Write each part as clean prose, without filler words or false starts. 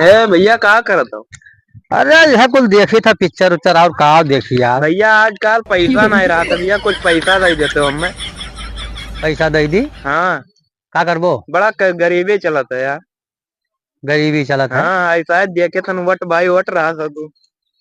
ए भैया कहाँ करत हो? अरे यह कुल देखी था पिक्चर उच्चर और कहा देखी यार। भैया आजकल पैसा नहीं रहा था भैया, कुछ पैसा दे देते हो हमें। पैसा दे दी हाँ, का करबो। बड़ा गरीबी चलत है यार। गरीबी चलत है हाँ ऐसा है, देखे थन वट भाई वट रहा था तू।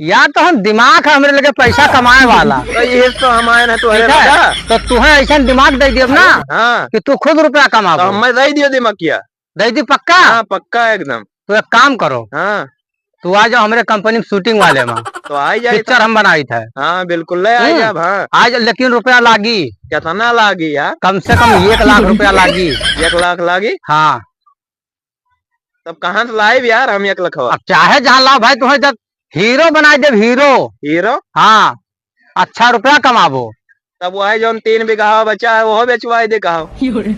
यार। तो हम दिमाग है हमरे लगे पैसा कमाए वाला। तो ये तो हमारे ना, तो ठीक है है ना। तो तुम्हें ऐसा दिमाग दे दियो ना हाँ, कि तू खुद रुपया तो कमाबो। हमें दे दियो दिमागिया। दे दी पक्का। हाँ पक्का एकदम। तो एक काम करो, हाँ तू आ जाओ हमारे कंपनी में शूटिंग वाले में। तो आई जाए। पिक्चर हम बनाई थे। हाँ बिल्कुल ले आई जा। हाँ आज लेकिन रुपया लागी कितना लागी यार? कम से कम 1 लाख रुपया लागी। 1 लाख लागी? हाँ तब कहाँ से लाइव यार हम 1 लाख? अब चाहे जहाँ लाओ भाई, तुम्हें जब हीरो बनाई दे हीरो। हीरो? हाँ अच्छा रुपया कमाबो। तब वही जो 3 बीघा बचा है वो बेचवाई दे कहा।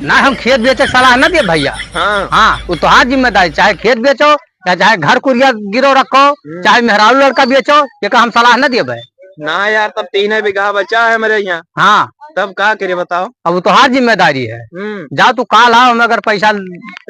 ना हम खेत बेचे सलाह न दे भैया। हाँ हाँ वो तो हाँ जिम्मेदारी, चाहे खेत बेचो या चाहे घर कुरिया गिरो रखो, चाहे मेहरारू लड़का बेचो, ये का हम सलाह न दे भाई। ना यार, तब 3 बीघा बचा है मेरे यहाँ। हाँ तब क्या करे बताओ। अब वो तो हाँ जिम्मेदारी है। जाओ तू काल आओ, हम अगर पैसा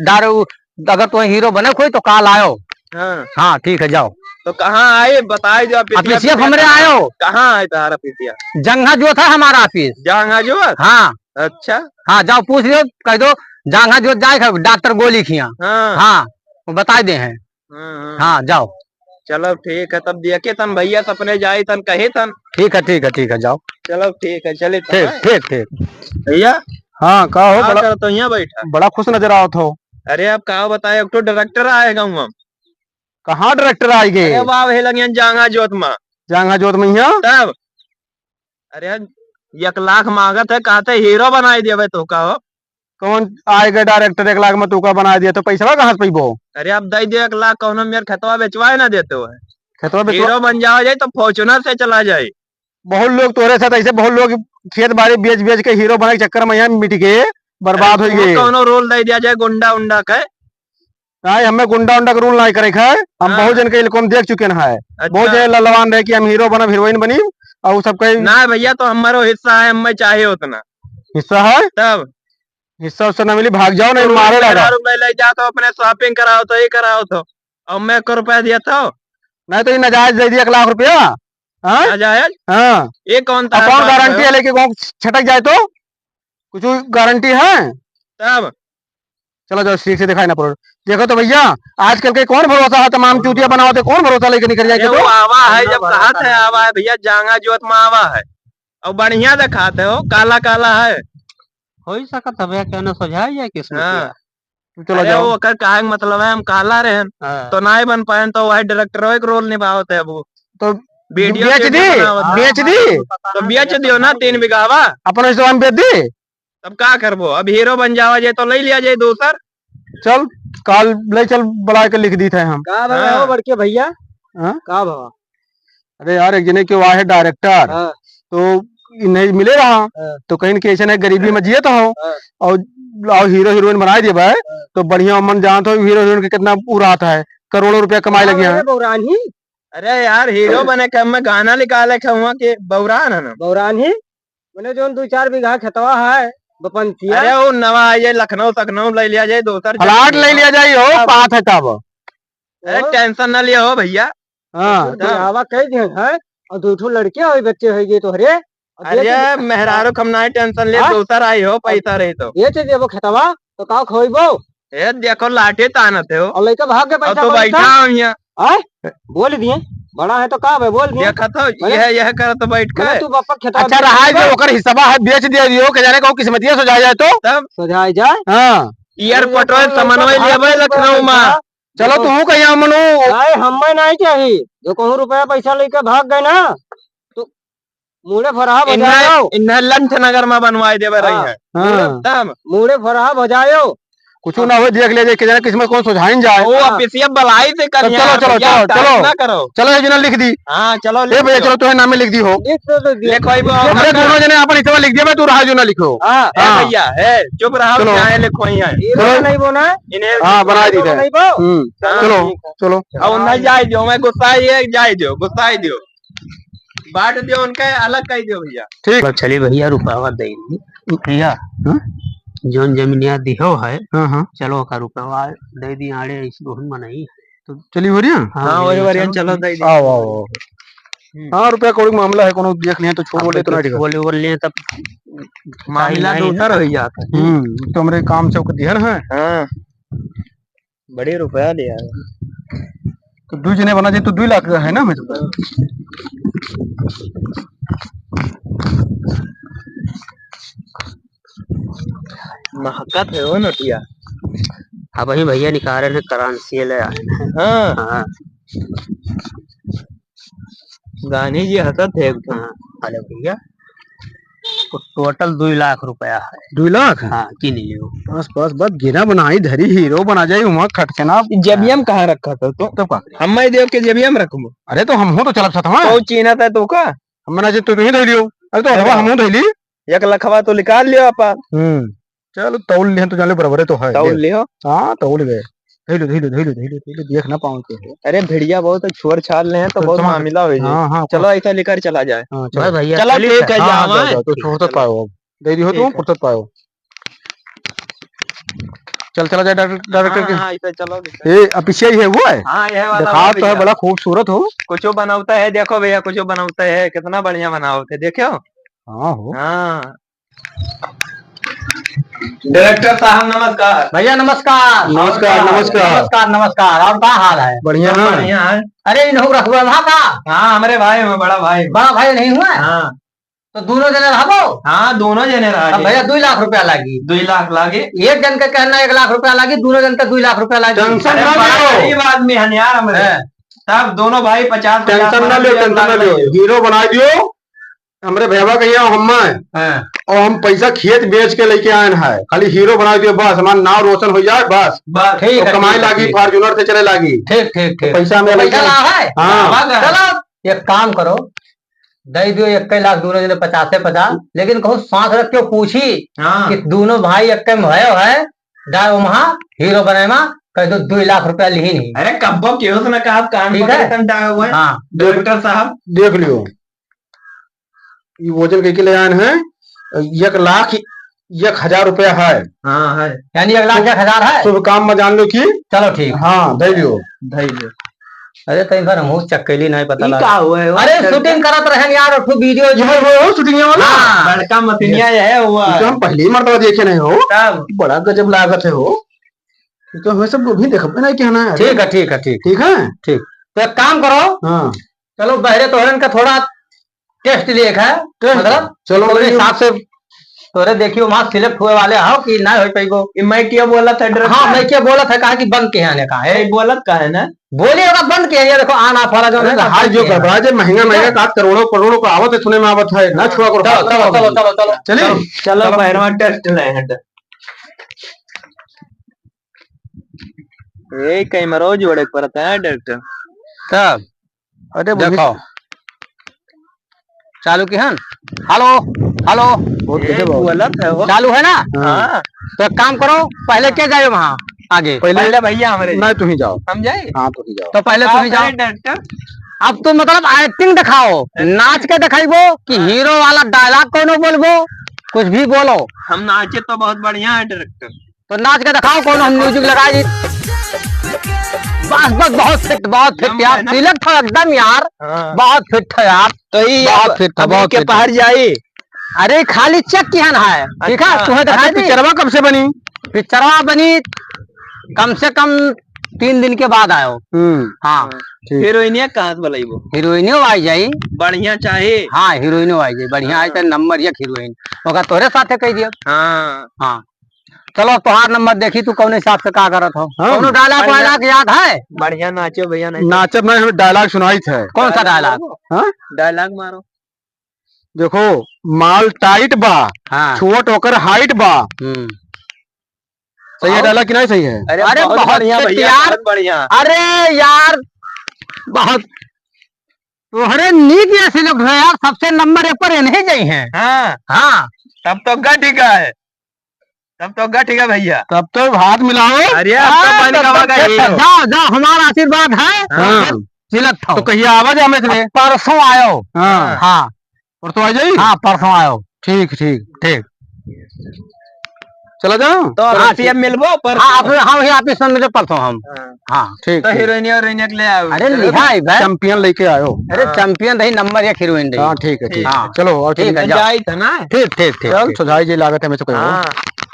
डालो, अगर तुम्हें हीरो बने कोई तो काल आयो। हाँ हाँ ठीक है जाओ। तो कहाँ आए बताए जो ऑफिसिया हमरे आयो। कहाँ आए तारा ऑफिसिया? जंगा जो था हमारा ऑफिस। जहाँ जो? हाँ अच्छा। हाँ जाओ पूछ लियो, कह दो जंगा जो जाए डॉक्टर गोली खिया। हाँ हाँ वो बता दे हैं। हाँ जाओ। चलो ठीक है, तब देखे तन भैया सपने जाए तन कहे तन। ठीक है ठीक है ठीक है जाओ। चलो ठीक है चले। ठीक ठीक ठीक भैया। हाँ कहा हो बड़ा, तो यहाँ बैठा बड़ा खुश नजर आओ हो। अरे अब कहा बताए, अब तो डायरेक्टर आएगा हम। कहाँ डायरेक्टर आए गए? अरे वाह हे लगे जांगा जोत में। जांगा जोत में तब अरे 1 लाख मांगत है, कहते हीरो बनाई दिया तो कहो। कौन आएगा डायरेक्टर 1 लाख में तू का बना दिया तो पैसा कहाँ से पैबो? अरे अब दे दे 1 लाख, कौन मेरे खेतवा बेचवाए ना देते हुए। खेतवा हीरो बन जाओ जाए तो फॉर्चुनर से चला जाए। बहुत लोग तोरे साथ ऐसे, बहुत लोग खेत बाड़ी बेच बेच के हीरो बने के चक्कर में यहाँ मिट गए, बर्बाद हो गए। कौन रोल दे दिया जाए गुंडा उंडा के? नहीं हमें गुंडा उंडा का रूल नहीं करे है। हम बहुत जन के हम देख चुके हैं। बहुत जन ललवान रहे कि हम हीरो बना हीरोइन बनी और सब कहीं ना भैया, तो हमारा हिस्सा है, हमें चाहिए उतना हिस्सा है। तब हिस्सा उससे न मिली भाग जाओ, नहीं मारे लगा। ले जाओ तो अपने शॉपिंग कराओ तो ही कराओ तो। और मैं 1 रुपया दिया था नहीं तो ये नाजायज दे दिया 1 लाख रुपया। नाजायज? हाँ ये कौन था? कौन गारंटी है लेके छटक जाए तो कुछ गारंटी है? तब चलो जाओ ठीक से दिखाई ना पड़ो। देखो तो भैया आजकल के कौन भरोसा है, तमाम चूतिया बनाओ कौन भरोसा लेके निकल जाए। तो आवा है, जब कहा था आवा है भैया, जांगा जोत में आवा है और बढ़िया दिखाते हो, काला काला है। हो सकता है कहना सुझाया जाए किसने। हाँ चलो अरे जाओ। वो कर कहा मतलब है हम काला रहे तो ना ही बन पाए, तो वही डायरेक्टर एक रोल निभाते है वो। तो वीडियो बेच दी बेच दी तो बेच दियो ना 3 बीघा अपने हिसाब बेच दी। तब क्या करबो, अब हीरो बन जावा जाए तो ले लिया जाए दूसर। चल काल ले चल बढ़ा के लिख दी थे हम। का भाव बड़के भैया? का भाव? अरे यार एक जने के वहाँ है डायरेक्टर, तो नहीं मिलेगा तो कहीं के ऐसा गरीबी में जिए तो हो और हीरो हीरोइन बना दिए भाई तो बढ़िया मन जानते हो हीरो हीरोइन के कितना उड़ाता है, करोड़ों रुपया कमाए लगे हैं। अरे यार हीरो बने के मैं गाना निकाले के बौरान है ना, बौरान ही मैंने जो 2-4 बीघा खेतवा है बपंतिया। अरे वो नवा ये लखनऊ तखनऊ ले लिया जाए, दूसर प्लाट ले लिया जाए हो बात है तब। अरे टेंशन न लिया हो भैया। हाँ कई दिन है और 2 लड़के हो बच्चे हो तो हरे। अरे मेहरारू कम ना टेंशन ले, दूसर आई हो पैसा रही तो ये चीज वो खेतवा तो का खोइबो। ए देखो लाठे तानते हो और लइका भाग के पैसा तो बैठा हूं यहां। बोल दिए बड़ा है तो का भाई बोल दिए। देखा तो यह कर तो बैठ के तू बापा खेतवा। अच्छा रहा है जो ओकर हिस्सा है बेच दिया दियो के जाने को किस्मतिया सजाया जाए तो तब सजाए जाए। हां एयरपोर्ट और समन्वय लेबे लखनऊ में। चलो तू कहिया मनु नहीं हमें नहीं चाहिए, जो कहूं रुपया पैसा लेके भाग गए ना तो मुड़े फराहा बजायो। इन्हें लंच नगर में बनवाई देवे रही है। तब मुड़े फराहा बजायो कुछ ना हो देख ले जाए जाने किस्मत कौन सुझाइन जाए। वो ऑफिसियल बलाई से कर। चलो चलो चलो चलो ना करो। चलो ये जना लिख दी। हां चलो ले भैया चलो तुम्हें नाम में लिख दी हो। लिखो हमरे दोनों जने अपन हिस्सा लिख दिया, मैं तू रहा जो ना लिखो। हां भैया है चुप रहो, चाहे लिखो ही है नहीं बोना इन्हें। हां बना दी थे। चलो चलो अब नहीं जाए दो, मैं गुस्सा ही है, जाए दो गुस्सा ही दो, बांट दियो उनके अलग कह दियो भैया। ठीक चलिए भैया रुपया दे भैया जोन जमीनिया दिहो है। चलो का रुपया दे दी आड़े इस गोहन में नहीं तो चली हो रही है। हाँ वही बढ़िया, चलो आओ आओ। हाँ रुपया कौड़ी मामला है, कोनो देख लिया तो छोड़ बोले तो ना ठीक है, बोल लिए तब मामला दूसरा हो जाता है। तो हमारे काम से ध्यान है। हाँ बड़े रुपया दिया तो 2 जने बना जाए तो 2 लाख का है ना। मैं तो महकत है वो नोटिया। अब वही भैया निकाल रहे थे करेंसी ले आए। हाँ हाँ गांधी जी हंसत है। हाँ अरे भैया तो टोटल 2 लाख रुपया है। 2 लाख। हाँ की नहीं लियो बस बस बस गिना बनाई धरी हीरो बना जाए उमा खटके ना। जेबीएम कहाँ रखा था तो तब का हम मैं देव के जेबीएम रखूं। अरे तो हम हो तो चलब था तो चीना था तो का हम ना तो ही धर लियो। अरे तो अथवा हम धर ली 1 लखवा तो निकाल लियो आपा। चलो तौल ले तो जाने बराबर है तो है तौल लियो। हाँ तौल गए। देख ना पाऊँ के। अरे भिड़िया बहुत छोड़ छाल ले हैं तो बहुत मामला हो जाए। हाँ हाँ चलो ऐसा लेकर चला जाए। बस भैया चलो ठीक है जाओ तो फुर्सत पाओ दे दी हो तुम फुर्सत पाओ। चल चला जाए डायरेक्टर के। हाँ ऐसा चलो ये पीछे ही है वो है। हाँ यह वाला दिखा तो है बड़ा खूबसूरत हो। कुछ बनाता है देखो भैया कुछ बनाता है कितना बढ़िया बनाओ थे देखो। हाँ हो हाँ डायरेक्टर साहब नमस्कार। भैया नमस्कार। नमस्कार नमस्कार नमस्कार नमस्कार। और क्या हाल है? बढ़िया बढ़िया है। अरे इन्हों रखुआ वहाँ का। हाँ हमारे भाई में बड़ा भाई नहीं हुआ। हाँ तो दोनों जने रहो। हाँ दोनों जने रहा भैया 2 लाख रुपया लागी। 2 लाख लागे। एक जन का कहना 1 लाख रुपया लागी, दोनों जन का 2 लाख रुपया लागी। गरीब आदमी है यार हमारे। तब दोनों भाई 50 टेंशन ना लो टेंशन ना लो हीरो बना दियो। हमरे भैया कहिया हम और हम पैसा खेत बेच के लेके आए हैं खाली हीरो बना दियो बस हमारा नाम रोशन हो जाए बस। ठीक है कमाई लागी फॉर्च्यूनर से चले लागी। ठीक ठीक ठीक पैसा में पैसा ला है। हाँ चलो एक काम करो दे दियो 1 लाख दोनों जने 50 लेकिन कहो सांस रख के पूछी कि दोनों भाई 1 में भयो है जाए वहाँ हीरो बने मा कह दो 2 लाख रुपया ली नहीं। अरे कब्बो क्यों सुना कहा कान ठीक है। हाँ डायरेक्टर साहब देख लियो ये वजन के ले आए हैं 1 लाख 1,000 रुपया है। हाँ है यानी 1 लाख 1,000 है। शुभ काम में जान लो की। चलो ठीक। हाँ दे दियो। अरे कई बार हम चक्केली नहीं पता क्या हुआ है। अरे शूटिंग करत रहे यार वीडियो जो शूटिंग वाला बड़का मतीनिया है वो हम पहली मर्तबा देखे नहीं हो तब बड़ा गजब लागत है हो तो हमें सब भी देखो नहीं कहना है। ठीक है ठीक है ठीक ठीक है ठीक तो एक काम करो। हाँ चलो बहरे तोहरन का थोड़ा टेस्ट लिए है मतलब चलो मेरे हिसाब से तोरे देखियो वहाँ सिलेक्ट हुए वाले हो कि ना हो पाएगो। मैं क्या बोला था हाँ मैं क्या बोला था कहा कि बंद के आने का है बोलत का है ना बोलिए होगा बंद के देखो आन ऑफ वाला जो है हाल जो गड़बड़ा जो महंगा का करोड़ों का आवत है सुने में आवत है ना छुआ करो। चलो चलो चलो चलो चलिए चलो पहलवान टेस्ट ले ये कई मरो जोड़े पड़ता है डायरेक्टर तब। अरे देखो चालू की हन हेलो हेलो गलत है वो चालू है ना। हाँ तो एक काम करो पहले क्या जाए वहाँ आगे पहले भैया हमारे नहीं तुम ही जाओ हम जाए। हाँ तुम ही जाओ तो पहले तुम ही जाओ डायरेक्टर। अब तो मतलब एक्टिंग दिखाओ नाच के दिखाइबो कि हीरो वाला डायलॉग कोनो बोलबो कुछ भी बोलो। हम नाचे तो बहुत बढ़िया है डायरेक्टर तो नाच के दिखाओ कोनो हम म्यूजिक लगाई बस बस बहुत फिट यार सिलेक्ट हो एकदम यार। बहुत फिट है यार तो ये बहुत फिट है बहुत के बाहर जाए। अरे खाली चेक किहन है ठीक है तुम्हें दिखाई दी। पिक्चरवा कब से बनी? पिक्चरवा बनी कम से कम 3 दिन के बाद आयो। हाँ हीरोइनिया कहाँ से बुलाई वो हीरोइनो आई जाई बढ़िया चाहे। हाँ हीरोइनो आई जाई बढ़िया आई नंबर 1 हीरोइन होगा तोरे साथे कह दिया। हाँ चलो तुहार नंबर देखी तू कौन हिसाब से का करत हो। कौनो डायलॉग वायलॉग याद है? बढ़िया नाचो भैया नहीं नाचब नहीं हमें डायलॉग सुनाई थे। कौन सा डायलॉग? डायलॉग मारो देखो माल टाइट बा छोट होकर हाइट बा। सही है डायलॉग कि नहीं सही है? अरे बहुत बढ़िया यार बढ़िया। अरे यार बहुत तोहरे नीक ऐसे लोग है यार सबसे नंबर 1 पर नहीं गई है। हाँ तब तो गठ है तब तो गठ है भैया तब तो हाथ मिलाओ। अरे जाओ जाओ हमारा आशीर्वाद है सिलेक्ट हो। तो कहिए आवाज हमें परसों आयो। हाँ परसों आ जाइए। हाँ परसों आयो। ठीक ठीक ठीक चला जाओ तो अब मिलबो पर हाँ ऑफिस में मिले परसों हम। हाँ ठीक। तो हीरोइन ले आओ। अरे लिहाई भाई चैंपियन लेके आयो। अरे चैंपियन रही नंबर 1 हीरोइन रही। हाँ ठीक है ठीक है। हाँ चलो और ठीक है जाई था ना। ठीक ठीक ठीक चल सुधाई जी लागत है मैं तो कहो।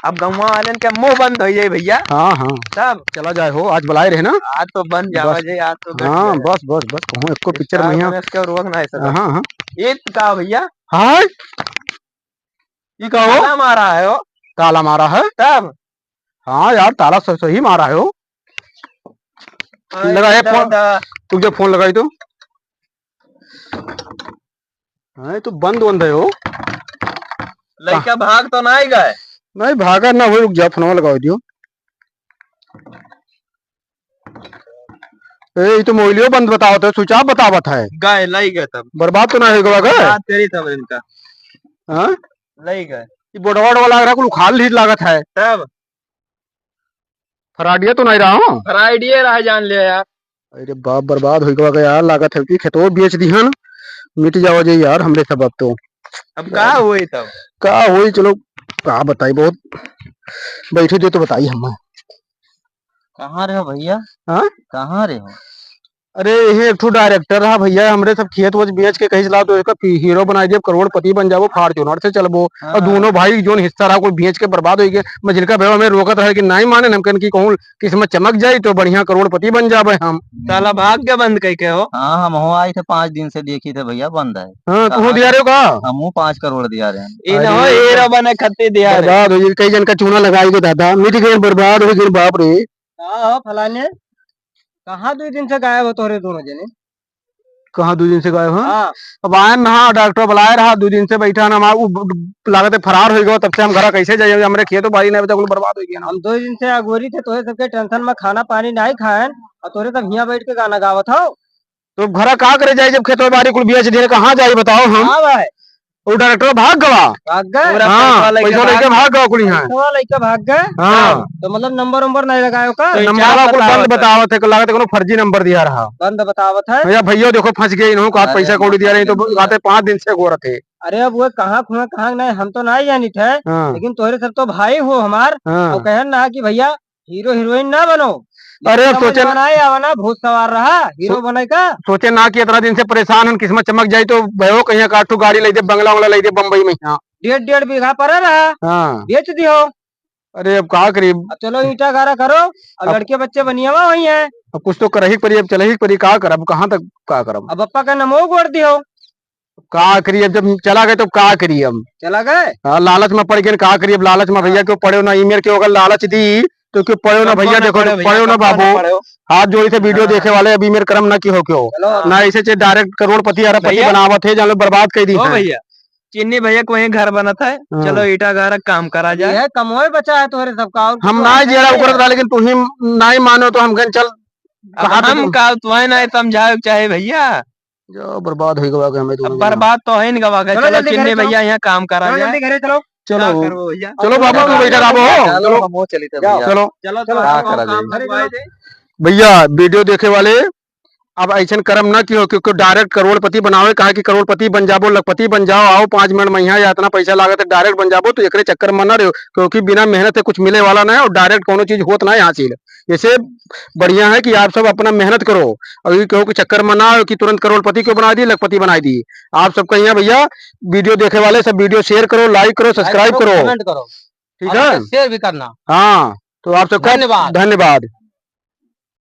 अब गाँव वाले के मुंह बंद हो जाए भैया। हाँ हाँ सब चला जाए हो आज बुलाए रहे ना। आज तो बन जावा जे आज तो। हाँ बस बस बस कहूँ इसको पिक्चर में इसके रोक ना है। हाँ हाँ ये का भैया। हाँ ये का हो ताला मारा है वो। ताला मारा है तब। हाँ यार ताला सही मारा है हो। लगाए फोन तुम जब फोन लगाई तो हाँ तो बंद है हो। लड़का भाग तो नहीं गए। नहीं भागा ना हो। रुक जा फोन लगाओ दियो। ए तो मोबाइलियो बंद बताओ तो स्विच ऑफ बतावत है। गए लाई गए तब बर्बाद तो नहीं होगा गए। तेरी तब इनका हाँ लाई गए। ये बोडवाड वाला रहा कुल खाल लीड लागत है। तब फराडिया तो नहीं रहा हूँ। फ्राइडे रहा जान लिया यार। अरे बाप बर्बाद हो गया यार लागत है कि खेतो बेच दी हन मिट जाओ जे यार हमरे सबब तो। अब का हुई तब का हुई चलो का बताई बहुत बैठे दे तो बताई हम। कहाँ रहे हो भैया? हाँ कहाँ रहे हो? अरे ये एक ठो डायरेक्टर रहा भैया हमरे सब खेत वच बेच के कहीं चला तो इसका हीरो बना दिए करोड़पति बन जाओ फॉर्च्यूनर से चलबो। और दोनों भाई जो हिस्सा रहा कोई बेच के बर्बाद हो गया। मैं जिनका भैया हमें रोकत रहे कि नहीं माने हम कहन की कहूँ किस्मत चमक जाये तो बढ़िया करोड़पति बन जावे हम। साला भाग्य बंद कह के हो। हाँ हम हो आए थे 5 दिन से देखी थे भैया बंद है। हाँ तू दिया रहे हो का हम 5 करोड़ दिया रहे हैं। हीरो बने खत्ते दिया बर्बाद हो कई जन का चूना लगाई गए दादा मिट गए बर्बाद हो गए बाप रे। फलाने कहाँ 2 दिन से गायब हो तोरे दोनों जने। कहाँ 2 दिन से गायब है। अब आए हाँ डॉक्टर बुलाए रहा 2 दिन से बैठा ना लागत फरार हो गया। तब से हम घर कैसे जाए हमारे खेत बाड़ी नहीं बचा बर्बाद हो गया। हम 2 दिन से अगोरी थे तोरे सबके टेंशन में खाना पानी नहीं खाए और तोरे तब यहाँ बैठ के गाना गावत हो। तो घर कहाँ करे जाए जब खेत बाड़ी कुल बेच दिए कहाँ जाए बताओ हम। वो डायरेक्टर भाग गवा भाग गए। हाँ पैसा लेके भाग गवा कुल यहाँ लड़का भाग गए। हाँ तो मतलब नंबर नहीं लगायो का। नंबर बंद बतावत है लागत है फर्जी नंबर दिया रहा। बंद बतावत है भैया भैया देखो फंस गए इन्हों का पैसा कौड़ी दिया नहीं तो आते 5 दिन से गोरत थे। अरे अब वो कहाँ खुआ कहाँ नहीं हम तो नहीं जानी थे। लेकिन तोहरे सब तो भाई हो हमार। तो कहे ना कि भैया हीरो हीरोइन ना बनो। अरे सोचे ना भूत सवार रहा हीरो बने का। सोचे ना कि इतना दिन से परेशान हम किस्मत चमक जाये तो भयो कहीं काटू गाड़ी ले दे बंगला वंगला ले दे बम्बई में। 1.5 बीघा पर रहा बेच दियो। अरे अब कहा करीब चलो ईटा गारा करो और लड़के बच्चे बनिया वही है। अब कुछ तो कर ही पड़ी अब चले ही पड़ी का कर अब कहाँ तक का करब। अब पप्पा का नमो गोड़ दियो का करिए अब जब चला गए तो का करिए हम चला गए। हाँ लालच में पड़ गए का करिए लालच में भैया क्यों पड़े ना ईमेल के अगर लालच दी तो क्यों पढ़ो ना भैया देखो पढ़ो ना बाबू हाथ जोड़ी से वीडियो देखे वाले अभी मेरे कर्म ना की हो क्यों ना ऐसे से डायरेक्ट करोड़पति अरबपति बनावत है जान बर्बाद कर दी भैया। चिन्नी भैया को वही घर बना था। चलो ईटा गारा काम करा जाए कमोए बचा है तुम्हारे सबका। हम ना जेड़ा करत रहा लेकिन तू ही नहीं मानो तो हम चल हम का तुम्हें नहीं समझाओ चाहे भैया जो बर्बाद हो गवा हमें बर्बाद तो है गवा गए। चलो चिन्नी भैया यहाँ काम करा जाए चलो चलो बाबा तू बैठा रहो चलो चलो भैया वीडियो देखे वाले अब ऐसा कर्म ना क्यों क्योंकि डायरेक्ट करोड़पति बनावे कहा कि करोड़पति बन जाबो लखपति बन जाओ आओ 5 मिनट में यहाँ या इतना पैसा लागत है डायरेक्ट बन जाबो तो एक चक्कर में ना रहो क्योंकि बिना मेहनत से कुछ मिले वाला ना है और डायरेक्ट कोनो चीज होत ना है हासिल। जैसे बढ़िया है कि आप सब अपना मेहनत करो अभी क्यों चक्कर में ना कि तुरंत करोड़पति क्यों बना दी लखपति बना दी। आप सबका यहाँ भैया वीडियो देखे वाले सब वीडियो शेयर करो लाइक करो सब्सक्राइब करो ठीक है शेयर भी करना। हाँ तो आप सबका धन्यवाद।